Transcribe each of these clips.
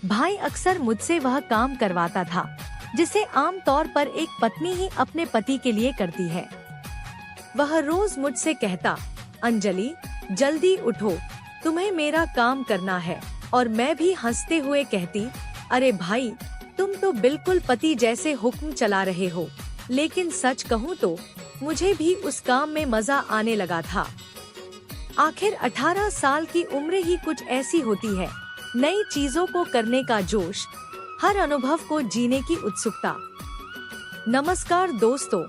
भाई अक्सर मुझसे वह काम करवाता था जिसे आम तौर पर एक पत्नी ही अपने पति के लिए करती है। वह रोज मुझसे कहता, अंजलि जल्दी उठो, तुम्हें मेरा काम करना है। और मैं भी हंसते हुए कहती, अरे भाई तुम तो बिल्कुल पति जैसे हुक्म चला रहे हो। लेकिन सच कहूँ तो मुझे भी उस काम में मजा आने लगा था। आखिर 18 साल की उम्र ही कुछ ऐसी होती है, नई चीजों को करने का जोश, हर अनुभव को जीने की उत्सुकता। नमस्कार दोस्तों,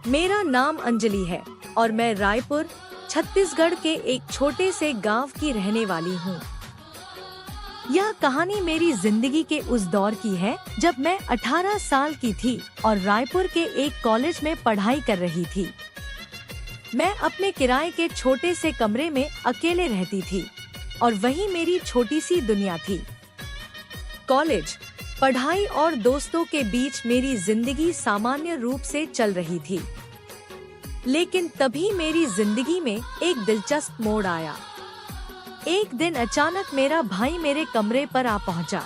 मेरा नाम अंजलि है और मैं रायपुर, छत्तीसगढ़ के एक छोटे से गांव की रहने वाली हूँ। यह कहानी मेरी जिंदगी के उस दौर की है जब मैं 18 साल की थी और रायपुर के एक कॉलेज में पढ़ाई कर रही थी। मैं अपने किराए के छोटे से कमरे में अकेले रहती थी और वही मेरी छोटी सी दुनिया थी। कॉलेज, पढ़ाई और दोस्तों के बीच मेरी जिंदगी सामान्य रूप से चल रही थी। लेकिन तभी मेरी जिंदगी में एक दिलचस्प मोड़ आया। एक दिन अचानक मेरा भाई मेरे कमरे पर आ पहुंचा।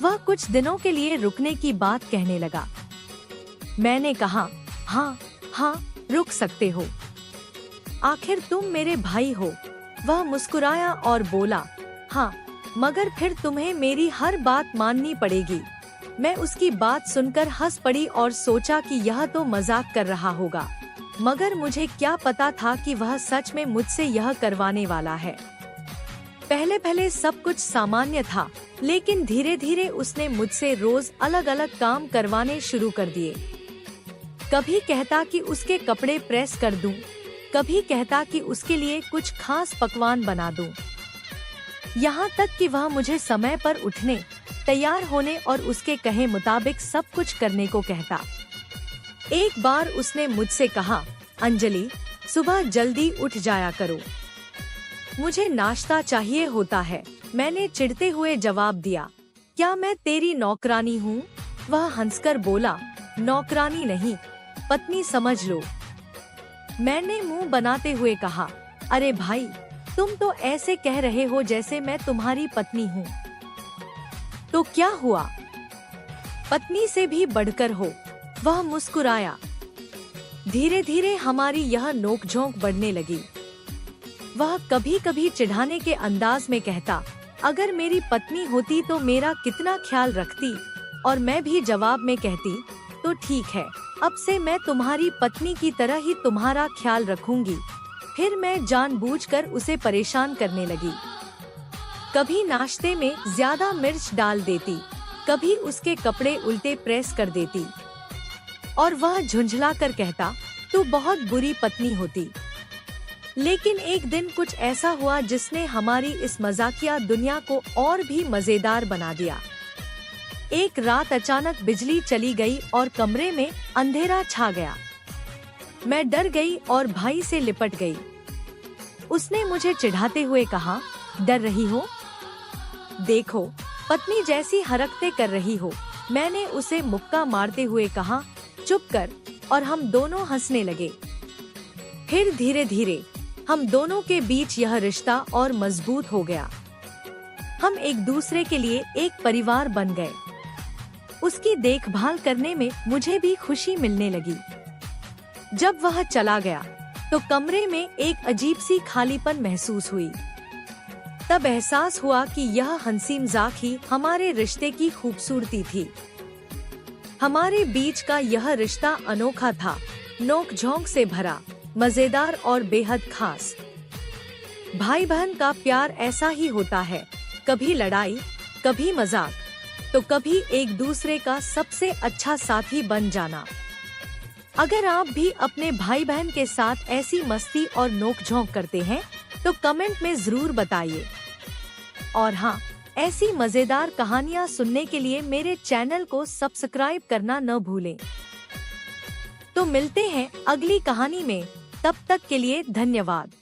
वह कुछ दिनों के लिए रुकने की बात कहने लगा। मैंने कहा, हाँ, रुक सकते हो। आखिर तुम मेरे भाई हो। वह मुस्कुराया और बोला, हाँ, मगर फिर तुम्हें मेरी हर बात माननी पड़ेगी। मैं उसकी बात सुनकर हंस पड़ी और सोचा कि यह तो मजाक कर रहा होगा, मगर मुझे क्या पता था कि वह सच में मुझसे यह करवाने वाला है। पहले सब कुछ सामान्य था, लेकिन धीरे धीरे उसने मुझसे रोज अलग अलग काम करवाने शुरू कर दिए। कभी कहता कि उसके कपड़े प्रेस कर दूं, कभी कहता कि उसके लिए कुछ खास पकवान बना दूं। यहाँ तक कि वह मुझे समय पर उठने, तैयार होने और उसके कहे मुताबिक सब कुछ करने को कहता। एक बार उसने मुझसे कहा, अंजलि सुबह जल्दी उठ जाया करो, मुझे नाश्ता चाहिए होता है। मैंने चिढ़ते हुए जवाब दिया, क्या मैं तेरी नौकरानी हूँ? वह हंसकर बोला, नौकरानी नहीं, पत्नी समझ लो। मैंने मुंह बनाते हुए कहा, अरे भाई तुम तो ऐसे कह रहे हो जैसे मैं तुम्हारी पत्नी हूँ। तो क्या हुआ, पत्नी से भी बढ़कर हो। वह मुस्कुराया। धीरे धीरे हमारी यह नोकझोंक बढ़ने लगी। वह कभी कभी चिढ़ाने के अंदाज में कहता, अगर मेरी पत्नी होती तो मेरा कितना ख्याल रखती, और मैं भी जवाब में कहती, तो ठीक है, अब से मैं तुम्हारी पत्नी की तरह ही तुम्हारा ख्याल रखूंगी। फिर मैं जानबूझकर उसे परेशान करने लगी। कभी नाश्ते में ज्यादा मिर्च डाल देती, कभी उसके कपड़े उल्टे प्रेस कर देती, और वह झुंझलाकर कहता, तू बहुत बुरी पत्नी होती। लेकिन एक दिन कुछ ऐसा हुआ जिसने हमारी इस मजाकिया दुनिया को और भी मजेदार बना दिया। एक रात अचानक बिजली चली गई और कमरे में अंधेरा छा गया। मैं डर गई और भाई से लिपट गई। उसने मुझे चिढ़ाते हुए कहा, डर रही हो? देखो, पत्नी जैसी हरकतें कर रही हो। मैंने उसे मुक्का मारते हुए कहा, चुप कर, और हम दोनों हंसने लगे। फिर धीरे धीरे हम दोनों के बीच यह रिश्ता और मजबूत हो गया। हम एक दूसरे के लिए एक परिवार बन गए। उसकी देखभाल करने में मुझे भी खुशी मिलने लगी। जब वह चला गया तो कमरे में एक अजीब सी खालीपन महसूस हुई। तब एहसास हुआ कि यह हंसी मजाक ही हमारे रिश्ते की खूबसूरती थी। हमारे बीच का यह रिश्ता अनोखा था, नोक-झोंक से भरा, मजेदार और बेहद खास। भाई बहन का प्यार ऐसा ही होता है, कभी लड़ाई, कभी मजाक, तो कभी एक दूसरे का सबसे अच्छा साथी बन जाना। अगर आप भी अपने भाई बहन के साथ ऐसी मस्ती और नोक-झोंक करते हैं तो कमेंट में जरूर बताइए। और हाँ, ऐसी मजेदार कहानियाँ सुनने के लिए मेरे चैनल को सब्सक्राइब करना न भूलें। तो मिलते हैं अगली कहानी में, तब तक के लिए धन्यवाद।